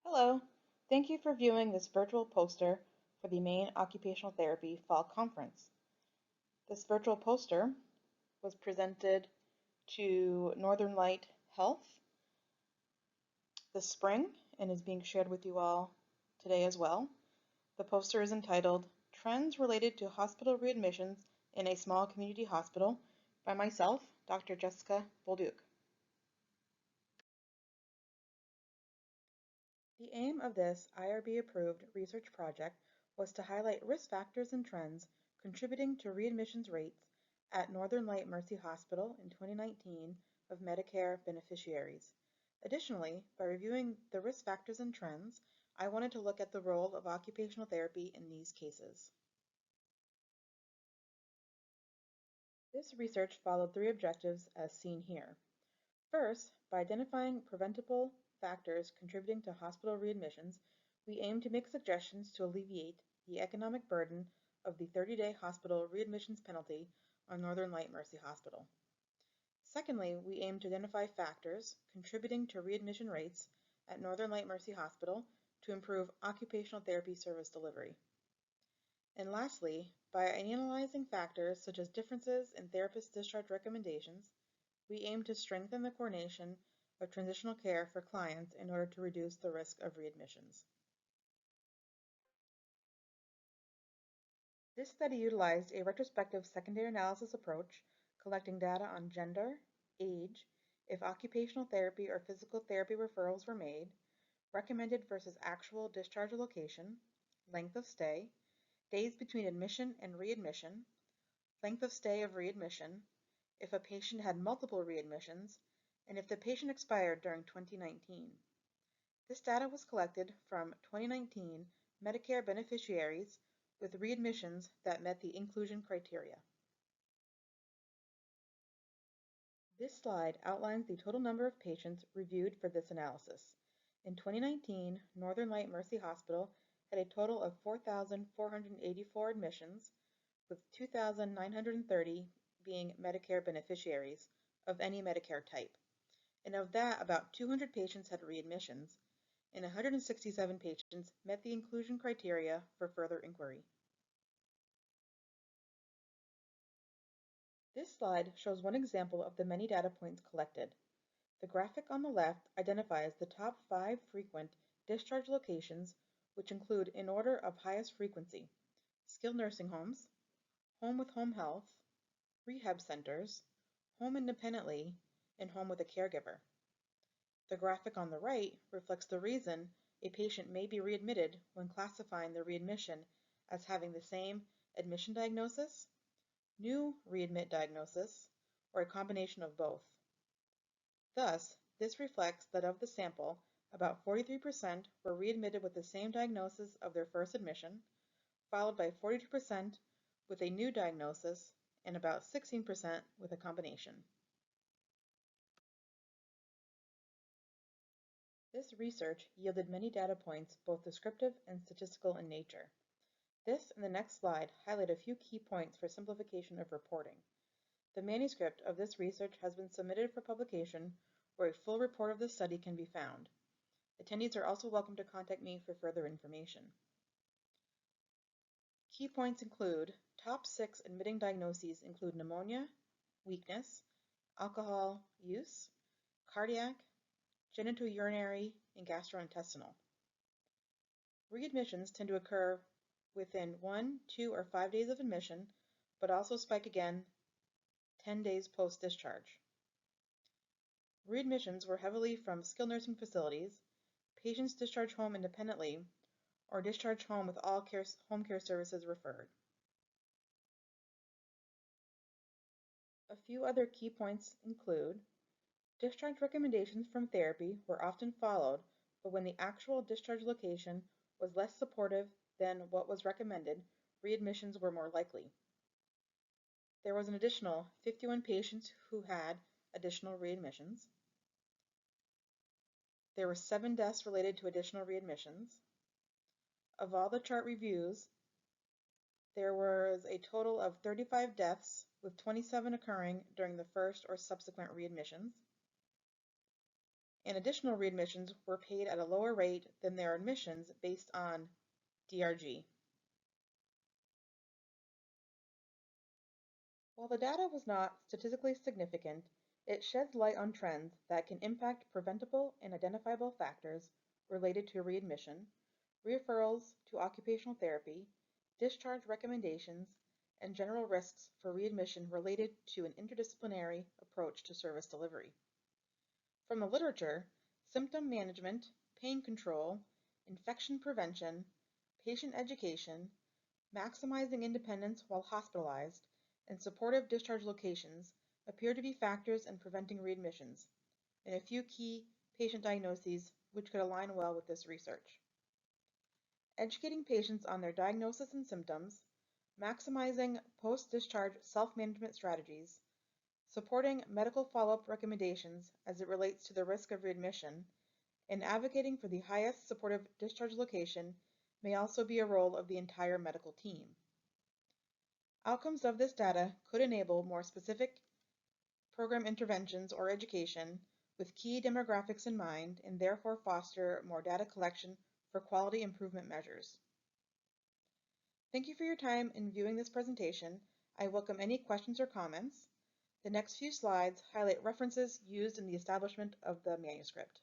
Hello, thank you for viewing this virtual poster for the Maine Occupational Therapy Fall Conference. This virtual poster was presented to Northern Light Health this spring and is being shared with you all today as well. The poster is entitled Trends Related to Hospital Readmissions in a Small Community Hospital by myself, Dr. Jessica Bolduc. The aim of this IRB-approved research project was to highlight risk factors and trends contributing to readmissions rates at Northern Light Mercy Hospital in 2019 of Medicare beneficiaries. Additionally, by reviewing the risk factors and trends, I wanted to look at the role of occupational therapy in these cases. This research followed three objectives as seen here. First, by identifying preventable factors contributing to hospital readmissions, we aim to make suggestions to alleviate the economic burden of the 30-day hospital readmissions penalty on Northern Light Mercy Hospital. Secondly, we aim to identify factors contributing to readmission rates at Northern Light Mercy Hospital to improve occupational therapy service delivery. And lastly, by analyzing factors such as differences in therapist discharge recommendations, we aim to strengthen the coordination of transitional care for clients in order to reduce the risk of readmissions. This study utilized a retrospective secondary analysis approach, collecting data on gender, age, if occupational therapy or physical therapy referrals were made, recommended versus actual discharge location, length of stay, days between admission and readmission, length of stay of readmission, if a patient had multiple readmissions, and if the patient expired during 2019. This data was collected from 2019 Medicare beneficiaries with readmissions that met the inclusion criteria. This slide outlines the total number of patients reviewed for this analysis. In 2019, Northern Light Mercy Hospital had a total of 4,484 admissions, with 2,930 being Medicare beneficiaries of any Medicare type. And of that, about 200 patients had readmissions, and 167 patients met the inclusion criteria for further inquiry. This slide shows one example of the many data points collected. The graphic on the left identifies the top 5 frequent discharge locations, which include, in order of highest frequency, skilled nursing homes, home with home health, rehab centers, home independently, and home with a caregiver. The graphic on the right reflects the reason a patient may be readmitted when classifying the readmission as having the same admission diagnosis, new readmit diagnosis, or a combination of both. Thus, this reflects that of the sample, about 43% were readmitted with the same diagnosis of their first admission, followed by 42% with a new diagnosis, and about 16% with a combination. This research yielded many data points, both descriptive and statistical in nature. This and the next slide highlight a few key points for simplification of reporting. The manuscript of this research has been submitted for publication, where a full report of this study can be found. Attendees are also welcome to contact me for further information. Key points include top 6 admitting diagnoses include pneumonia, weakness, alcohol use, cardiac, genitourinary, and gastrointestinal. Readmissions tend to occur within 1, 2, or 5 days of admission, but also spike again 10 days post-discharge. Readmissions were heavily from skilled nursing facilities, patients discharged home independently, or discharged home with all home care services referred. A few other key points include discharge recommendations from therapy were often followed, but when the actual discharge location was less supportive than what was recommended, readmissions were more likely. There was an additional 51 patients who had additional readmissions. There were 7 deaths related to additional readmissions. Of all the chart reviews, there was a total of 35 deaths, with 27 occurring during the first or subsequent readmissions. and additional readmissions were paid at a lower rate than their admissions based on DRG. While the data was not statistically significant, it sheds light on trends that can impact preventable and identifiable factors related to readmission, referrals to occupational therapy, discharge recommendations, and general risks for readmission related to an interdisciplinary approach to service delivery. From the literature, symptom management, pain control, infection prevention, patient education, maximizing independence while hospitalized, and supportive discharge locations appear to be factors in preventing readmissions, and a few key patient diagnoses which could align well with this research. Educating patients on their diagnosis and symptoms, maximizing post-discharge self-management strategies, supporting medical follow-up recommendations as it relates to the risk of readmission, and advocating for the highest supportive discharge location may also be a role of the entire medical team. Outcomes of this data could enable more specific program interventions or education with key demographics in mind and therefore foster more data collection for quality improvement measures. Thank you for your time in viewing this presentation. I welcome any questions or comments. The next few slides highlight references used in the establishment of the manuscript.